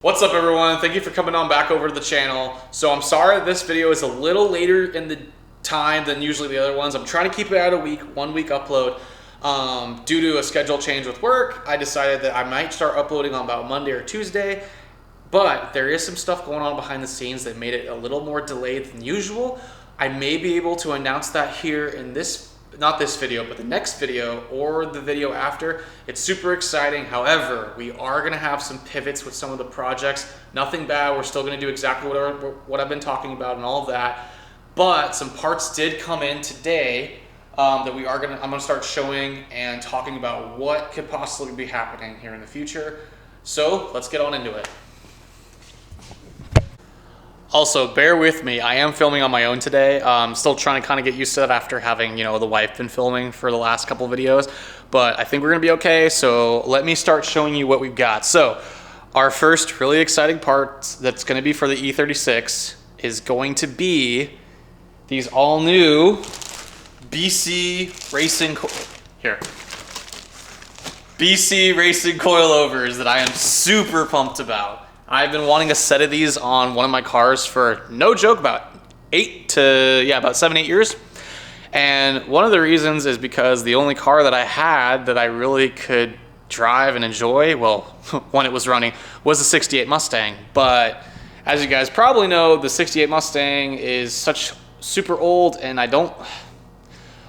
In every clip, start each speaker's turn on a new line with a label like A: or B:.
A: What's up everyone? Thank you for coming on back over to the channel. So I'm sorry this video is a little later in the time than usually the other ones. I'm trying to keep it out a week, 1 week upload. Due to a schedule change with work, I decided that I might start uploading on about Monday or Tuesday, but there is some stuff going on behind the scenes that made it a little more delayed than usual. I may be able to announce that here in this, not this video, but the next video or the video after. It's super exciting. However, we are gonna have some pivots with some of the projects. Nothing bad, we're still gonna do exactly what I've been talking about and all of that. But some parts did come in today that I'm gonna start showing and talking about what could possibly be happening here in the future. So let's get on into it. Also, bear with me, I am filming on my own today. I'm still trying to kind of get used to it after having, the wife been filming for the last couple of videos, but I think we're gonna be okay. So let me start showing you what we've got. So our first really exciting part that's gonna be for the E36 is going to be these all new BC Racing coilovers that I am super pumped about. I've been wanting a set of these on one of my cars for, no joke, about 7, 8 years. And one of the reasons is because the only car that I had that I really could drive and enjoy, well, when it was running, was the 68 Mustang. But as you guys probably know, the 68 Mustang is such super old, and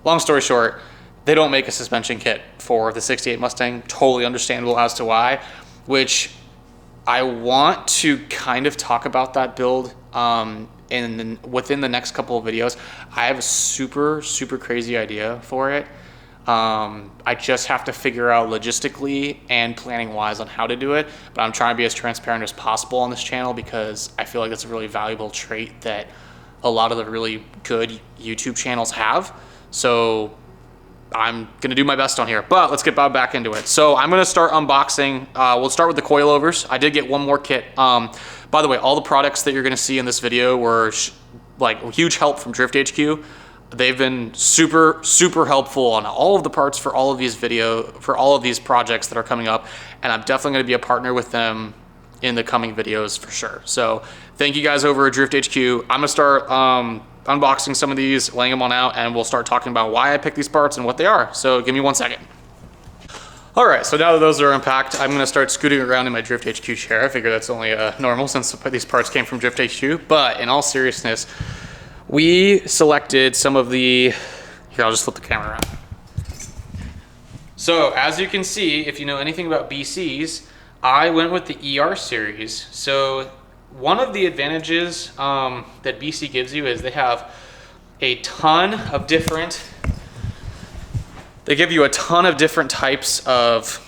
A: long story short, they don't make a suspension kit for the 68 Mustang. Totally understandable as to why, which I want to kind of talk about that build within the next couple of videos. I have a super crazy idea for it. I just have to figure out logistically and planning wise on how to do it, but I'm trying to be as transparent as possible on this channel because I feel like that's a really valuable trait that a lot of the really good YouTube channels have. So I'm gonna do my best on here, but let's get back into it. So I'm gonna start unboxing. We'll start with the coilovers. I did get one more kit. By the way, all the products that you're gonna see in this video were like huge help from Drift HQ. They've been super helpful on all of the parts for all of these projects that are coming up, and I'm definitely gonna be a partner with them in the coming videos for sure. So thank you guys over at Drift HQ. I'm gonna start unboxing some of these, laying them on out, and we'll start talking about why I picked these parts and what they are. So give me 1 second. All right, so now that those are unpacked, I'm gonna start scooting around in my Drift HQ chair. I figure that's only normal since these parts came from Drift HQ. But in all seriousness, we selected some of the, here, I'll just flip the camera around. So as you can see, if you know anything about BCs, I went with the ER series. So one of the advantages that BC gives you is they have a ton of different, types of,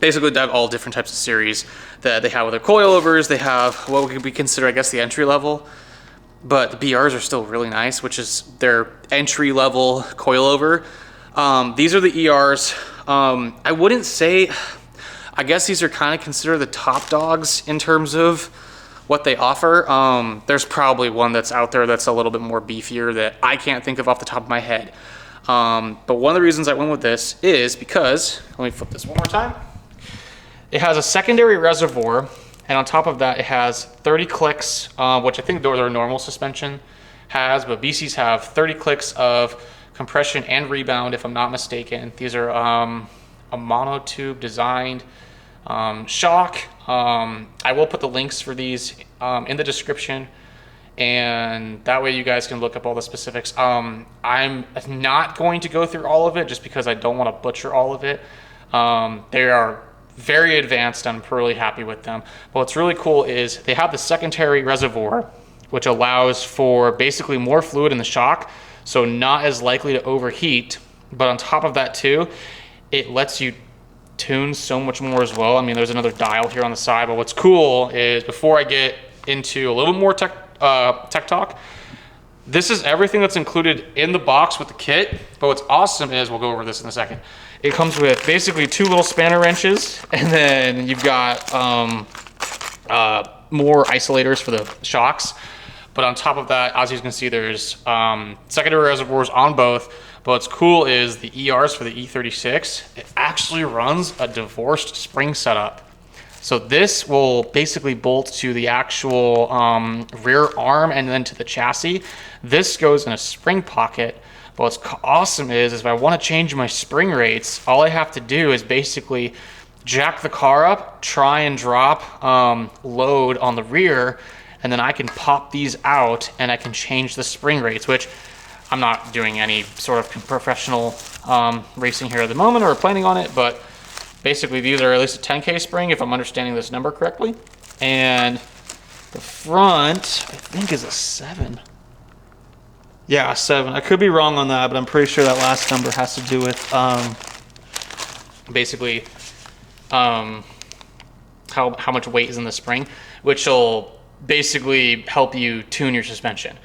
A: basically they have all different types of series that they have with their coilovers. They have what would be considered, I guess, the entry level, but the BRs are still really nice, which is their entry level coilover. These are the ERs. I wouldn't say, I guess these are kind of considered the top dogs in terms of what they offer. There's probably one that's out there that's a little bit more beefier that I can't think of off the top of my head. But one of the reasons I went with this is because, let me flip this one more time. It has a secondary reservoir, and on top of that it has 30 clicks, which I think those are normal suspension has, but BCs have 30 clicks of compression and rebound, if I'm not mistaken. These are a monotube designed shock. I will put the links for these in the description, and that way you guys can look up all the specifics. I'm not going to go through all of it just because I don't want to butcher all of it. They are very advanced. I'm really happy with them. But what's really cool is they have the secondary reservoir, which allows for basically more fluid in the shock, so not as likely to overheat. But on top of that too, it lets you tune so much more as well. I mean, there's another dial here on the side, but what's cool is, before I get into a little bit more tech talk, this is everything that's included in the box with the kit. But what's awesome is, we'll go over this in a second, it comes with basically 2 little spanner wrenches, and then you've got more isolators for the shocks. But on top of that, as you can see, there's secondary reservoirs on both. But what's cool is the ERs for the E36, it actually runs a divorced spring setup. So this will basically bolt to the actual rear arm and then to the chassis. This goes in a spring pocket. But what's awesome is if I want to change my spring rates, all I have to do is basically jack the car up, try and drop load on the rear, and then I can pop these out and I can change the spring rates, which I'm not doing any sort of professional racing here at the moment or planning on it, but basically these are at least a 10K spring if I'm understanding this number correctly. And the front, I think, is a 7. Yeah, a 7. I could be wrong on that, but I'm pretty sure that last number has to do with basically how much weight is in the spring, which will basically help you tune your suspension.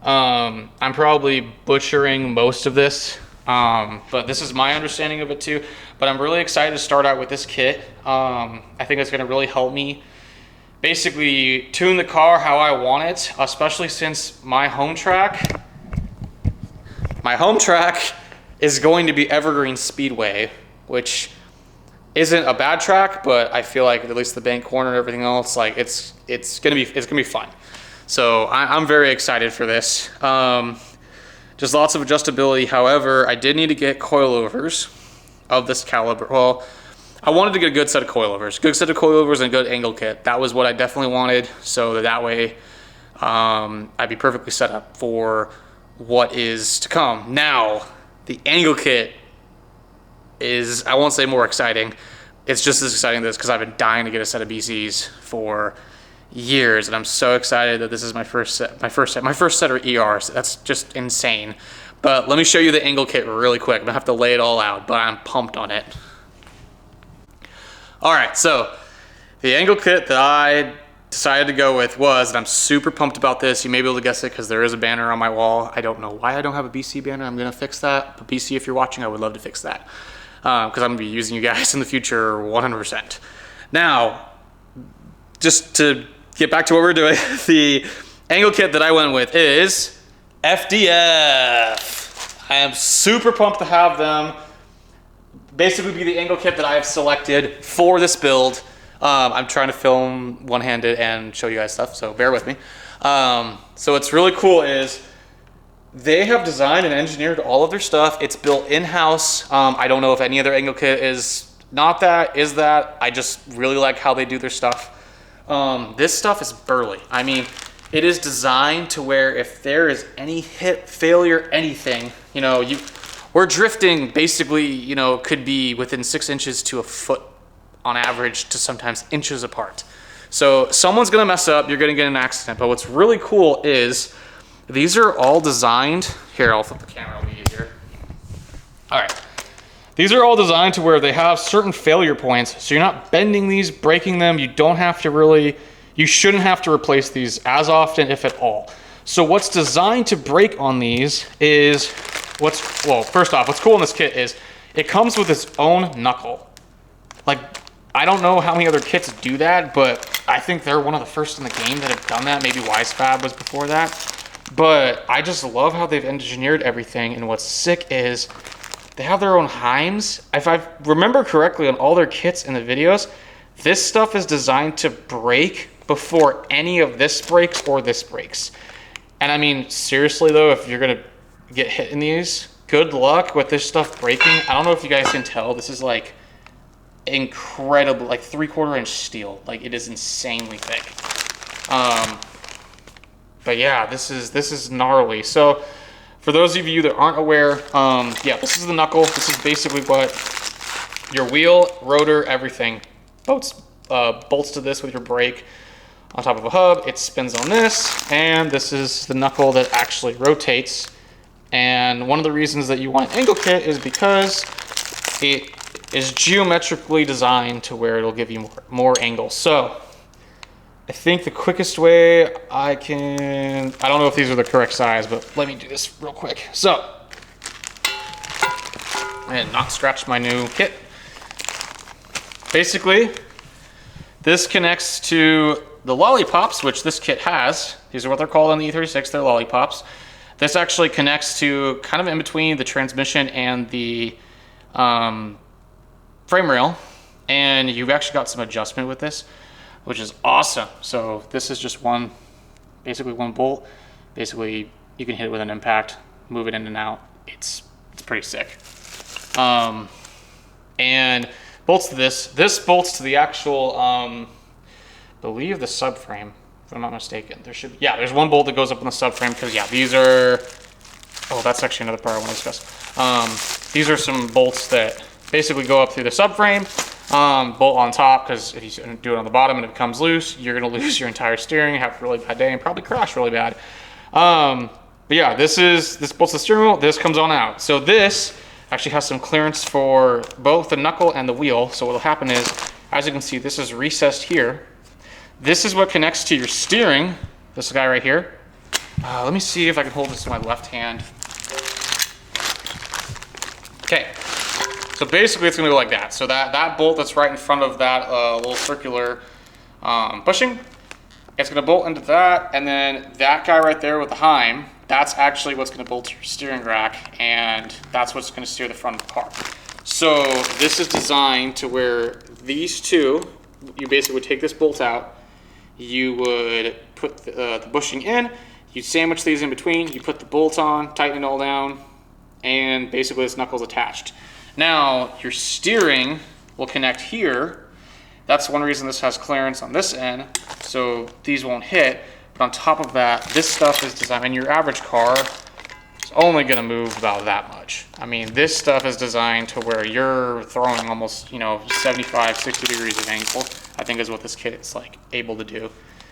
A: I'm probably butchering most of this, but this is my understanding of it too. But I'm really excited to start out with this kit. I think it's going to really help me basically tune the car how I want it, especially since my home track is going to be Evergreen Speedway, which isn't a bad track, but I feel like at least the bank corner and everything else, like it's gonna be fun. So I'm very excited for this. Just lots of adjustability. However, I did need to get coilovers of this caliber. Well, I wanted to get a good set of coilovers, and a good angle kit. That was what I definitely wanted, so that way I'd be perfectly set up for what is to come. Now, the angle kit is, I won't say more exciting. It's just as exciting as this because I've been dying to get a set of BCs for years, and I'm so excited that this is my first set of ERs. That's just insane. But let me show you the angle kit really quick. I'm gonna have to lay it all out, but I'm pumped on it. All right, so the angle kit that I decided to go with was, and I'm super pumped about this. You may be able to guess it because there is a banner on my wall. I don't know why I don't have a BC banner. I'm gonna fix that. But BC, if you're watching, I would love to fix that because I'm gonna be using you guys in the future 100%. Now, just to get back to what we're doing, the angle kit that I went with is FDF. I am super pumped to have them basically be the angle kit that I have selected for this build. I'm trying to film one-handed and show you guys stuff, so bear with me. So what's really cool is they have designed and engineered all of their stuff. It's built in-house. I don't know if any other angle kit is not that, is that. I just really like how they do their stuff. This stuff is burly. I mean, it is designed to where if there is any hit failure, anything, you know, we're drifting basically, you know, could be within 6 inches to a foot on average to sometimes inches apart. So someone's gonna mess up, you're gonna get an accident. But what's really cool is these are all designed, here, I'll flip the camera, it'll be easier. All right. These are all designed to where they have certain failure points, so you're not bending these, breaking them. You don't have to really, you shouldn't have to replace these as often, if at all. So what's designed to break on these is, well, first off, what's cool in this kit is it comes with its own knuckle. Like, I don't know how many other kits do that, but I think they're one of the first in the game that have done that. Maybe WiseFab was before that. But I just love how they've engineered everything, and what's sick is they have their own heims. If I remember correctly on all their kits in the videos, this stuff is designed to break before any of this breaks or this breaks. And I mean, seriously though, if you're gonna get hit in these, good luck with this stuff breaking. I don't know if you guys can tell, this is like incredible, like 3/4 inch steel. Like, it is insanely thick. But yeah, this is gnarly. So for those of you that aren't aware, yeah, this is the knuckle. This is basically what your wheel, rotor, everything bolts to this with your brake on top of a hub. It spins on this, and this is the knuckle that actually rotates. And one of the reasons that you want an angle kit is because it is geometrically designed to where it'll give you more angle. So I think the quickest way I don't know if these are the correct size, but let me do this real quick. So, and not scratch my new kit. Basically, this connects to the lollipops, which this kit has. These are what they're called on the E36, they're lollipops. This actually connects to kind of in between the transmission and the frame rail. And you've actually got some adjustment with this, which is awesome. So this is just basically one bolt. Basically, you can hit it with an impact, move it in and out. It's pretty sick. And bolts to this bolts to the actual, believe the subframe, if I'm not mistaken. There's one bolt that goes up on the subframe, because these are, that's actually another part I want to discuss. These are some bolts that basically go up through the subframe, bolt on top, because if you do it on the bottom and it becomes loose, you're gonna lose your entire steering, have a really bad day, and probably crash really bad. But yeah, this bolts the steering wheel, this comes on out. So this actually has some clearance for both the knuckle and the wheel. So what'll happen is, as you can see, this is recessed here. This is what connects to your steering, this guy right here. Let me see if I can hold this in my left hand. Okay, so basically it's gonna go like that. So that bolt that's right in front of that little circular bushing, it's gonna bolt into that, and then that guy right there with the Heim, that's actually what's gonna bolt to your steering rack, and that's what's gonna steer the front of the car. So this is designed to where these two, you basically would take this bolt out, you would put the bushing in, you sandwich these in between, you put the bolt on, tighten it all down, and basically this knuckle's attached. Now your steering will connect here. That's one reason this has clearance on this end, so these won't hit. But on top of that, this stuff is designed, and your average car is only gonna move about that much. I mean, this stuff is designed to where you're throwing almost, 75, 60 degrees of angle, I think is what this kit is like able to do.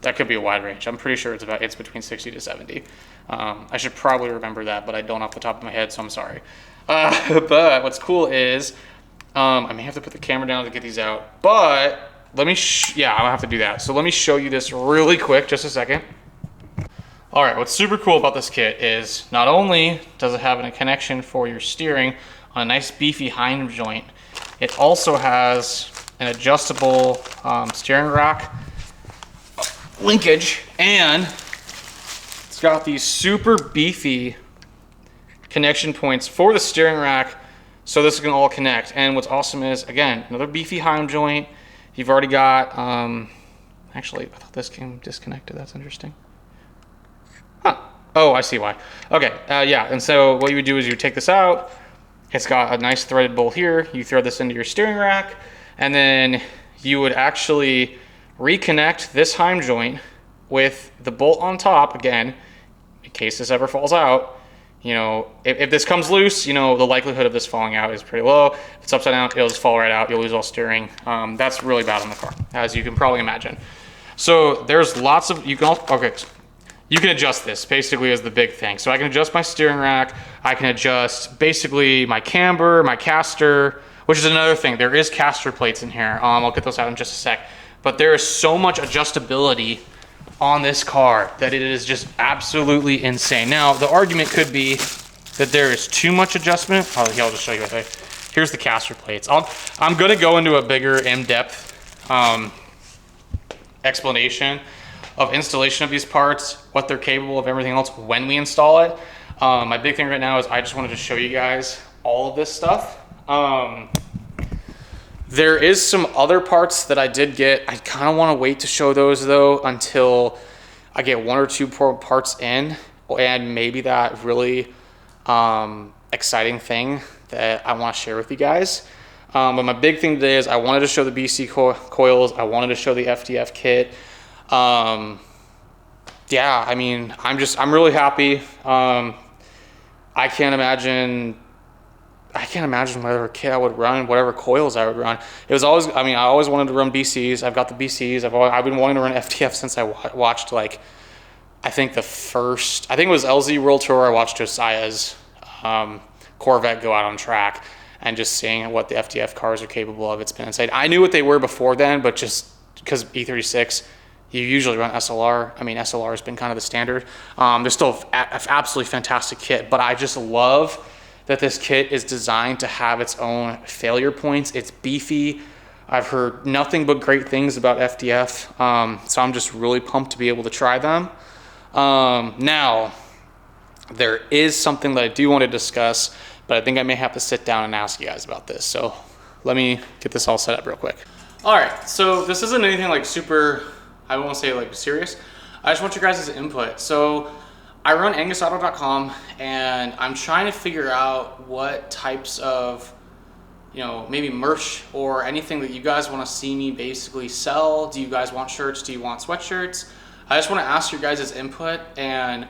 A: That could be a wide range. I'm pretty sure it's between 60 to 70. I should probably remember that, but I don't off the top of my head, so I'm sorry. But what's cool is, I may have to put the camera down to get these out, but let me, I'm gonna have to do that. So let me show you this really quick, just a second. All right, what's super cool about this kit is not only does it have a connection for your steering on a nice beefy Heim joint, it also has an adjustable steering rack linkage, and it's got these super beefy connection points for the steering rack, so this can all connect. And what's awesome is, again, another beefy Heim joint. You've already got, actually, I thought this came disconnected. That's interesting. Huh. Oh, I see why. Okay, and so what you would do is you take this out. It's got a nice threaded bolt here. You thread this into your steering rack, and then you would actually reconnect this Heim joint with the bolt on top, again, in case this ever falls out. If this comes loose, the likelihood of this falling out is pretty low. If it's upside down, it'll just fall right out. You'll lose all steering. That's really bad on the car, as you can probably imagine. So there's lots of, you can adjust this, basically, is the big thing. So I can adjust my steering rack. I can adjust basically my camber, my caster, which is another thing. There is caster plates in here. I'll get those out in just a sec. But there is so much adjustability on this car that it is just absolutely insane. Now, the argument could be that there is too much adjustment. I'll just show you right there. Here's the caster plates. I'm gonna go into a bigger in-depth explanation of installation of these parts, what they're capable of, everything else when we install it. My big thing right now is I just wanted to show you guys all of this stuff. There is some other parts that I did get. I kind of want to wait to show those though until I get one or two parts in, and maybe that really exciting thing that I want to share with you guys. But my big thing today is I wanted to show the BC coils. I wanted to show the FDF kit. Yeah, I mean, I'm really happy. I can't imagine whatever kit I would run, whatever coils I would run. It was always, I always wanted to run BCs. I've got the BCs. I've been wanting to run FDF since I watched, like, I think it was LZ World Tour. I watched Josiah's Corvette go out on track, and just seeing what the FDF cars are capable of, it's been insane. I knew what they were before then, but just because E36, you usually run SLR. SLR has been kind of the standard. They're still an absolutely fantastic kit, but I just love that this kit is designed to have its own failure points. It's beefy. I've heard nothing but great things about FDF, so I'm just really pumped to be able to try them. Now, there is something that I do want to discuss, but I think I may have to sit down and ask you guys about this. So let me get this all set up real quick. All right, so this isn't anything like super, I won't say like serious. I just want your guys' input. So I run angusauto.com and I'm trying to figure out what types of, maybe merch or anything that you guys want to see me basically sell. Do you guys want shirts? Do you want sweatshirts? I just want to ask your guys' input, and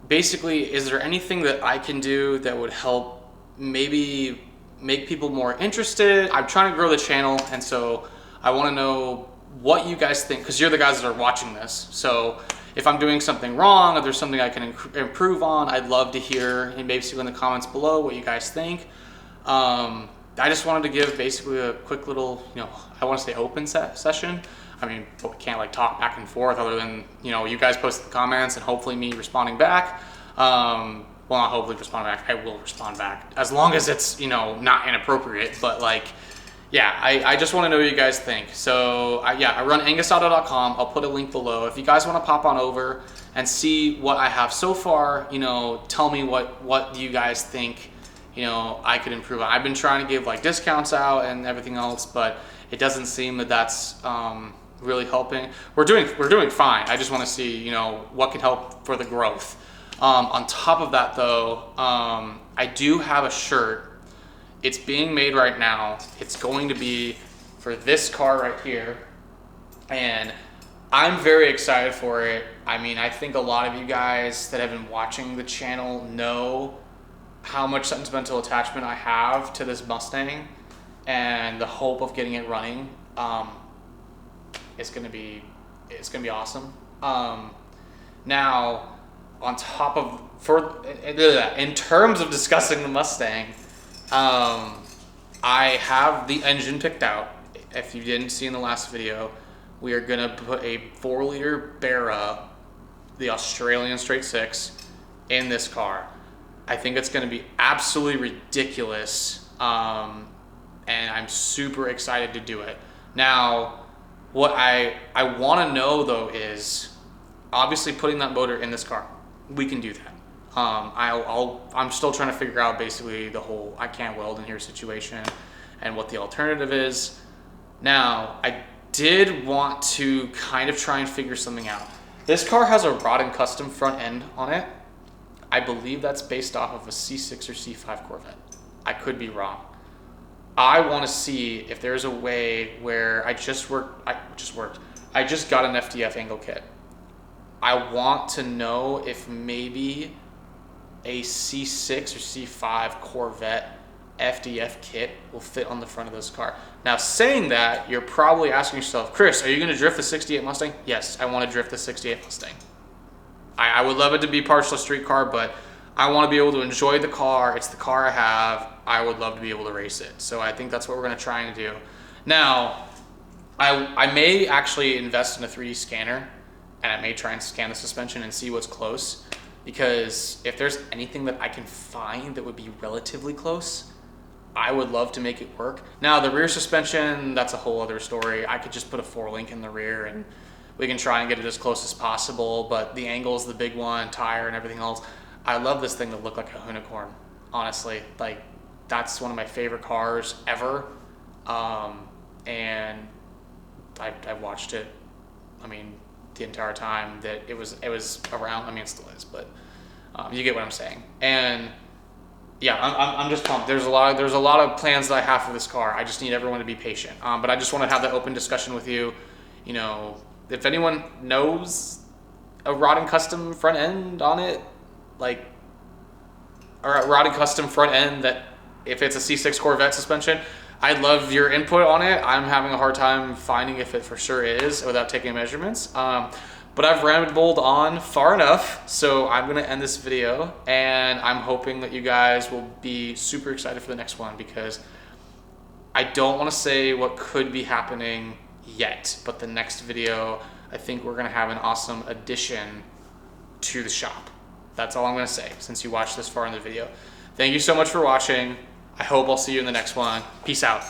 A: basically, is there anything that I can do that would help maybe make people more interested? I'm trying to grow the channel, and so I want to know what you guys think, because you're the guys that are watching this. So if I'm doing something wrong, if there's something I can improve on, I'd love to hear, and basically in the comments below, what you guys think. I just wanted to give basically a quick little, I want to say open session. I mean, but we can't like talk back and forth other than, you guys post the comments and hopefully me responding back. Well, not hopefully respond back, I will respond back. As long as it's, not inappropriate, but like, yeah, I just want to know what you guys think. So I run angusauto.com. I'll put a link below. If you guys want to pop on over and see what I have so far, tell me what you guys think, I could improve on. I've been trying to give like discounts out and everything else, but it doesn't seem that that's really helping. We're doing fine. I just want to see, what can help for the growth. On top of that though, I do have a shirt. It's being made right now. It's going to be for this car right here. And I'm very excited for it. I mean, I think a lot of you guys that have been watching the channel know how much sentimental attachment I have to this Mustang, and the hope of getting it running. It's gonna be awesome. Now, on top of, in terms of discussing the Mustang, I have the engine picked out. If you didn't see in the last video, we are gonna put a 4-liter Barra, the Australian straight 6, in this car. I think it's gonna be absolutely ridiculous, and I'm super excited to do it. Now, what I want to know though is, obviously putting that motor in this car, we can do that. I'm still trying to figure out basically the whole I can't weld in here situation and what the alternative is. Now, I did want to kind of try and figure something out. This car has a Rod and Custom front end on it. I believe that's based off of a C6 or C5 Corvette. I could be wrong. I want to see if there's a way where I just got an FDF angle kit. I want to know if maybe a C6 or C5 Corvette FDF kit will fit on the front of this car. Now, saying that, you're probably asking yourself, Chris, are you going to drift the 68 Mustang? Yes, I want to drift the 68 Mustang. I would love it to be partial street car, but I want to be able to enjoy the car. It's the car I have. I would love to be able to race it. So I think that's what we're going to try and do. Now, I may actually invest in a 3D scanner, and I may try and scan the suspension and see what's close, because if there's anything that I can find that would be relatively close, I would love to make it work. Now, the rear suspension, that's a whole other story. I could just put a 4-link in the rear and we can try and get it as close as possible, but the angle is the big one, tire and everything else. I love this thing to look like a unicorn, honestly. Like, that's one of my favorite cars ever. And I watched it, I mean, the entire time that it was around. I mean, it still is, but you get what I'm saying. And yeah, I'm just pumped. There's a lot of plans that I have for this car. I just need everyone to be patient. But I just want to have that open discussion with you. If anyone knows a Rod and Custom front end on it, like, or a Rod and Custom front end that, if it's a C6 Corvette suspension, I'd love your input on it. I'm having a hard time finding if it for sure is without taking measurements. But I've rambled on far enough, so I'm gonna end this video, and I'm hoping that you guys will be super excited for the next one, because I don't wanna say what could be happening yet, but the next video, I think we're gonna have an awesome addition to the shop. That's all I'm gonna say, since you watched this far in the video. Thank you so much for watching. I hope I'll see you in the next one. Peace out.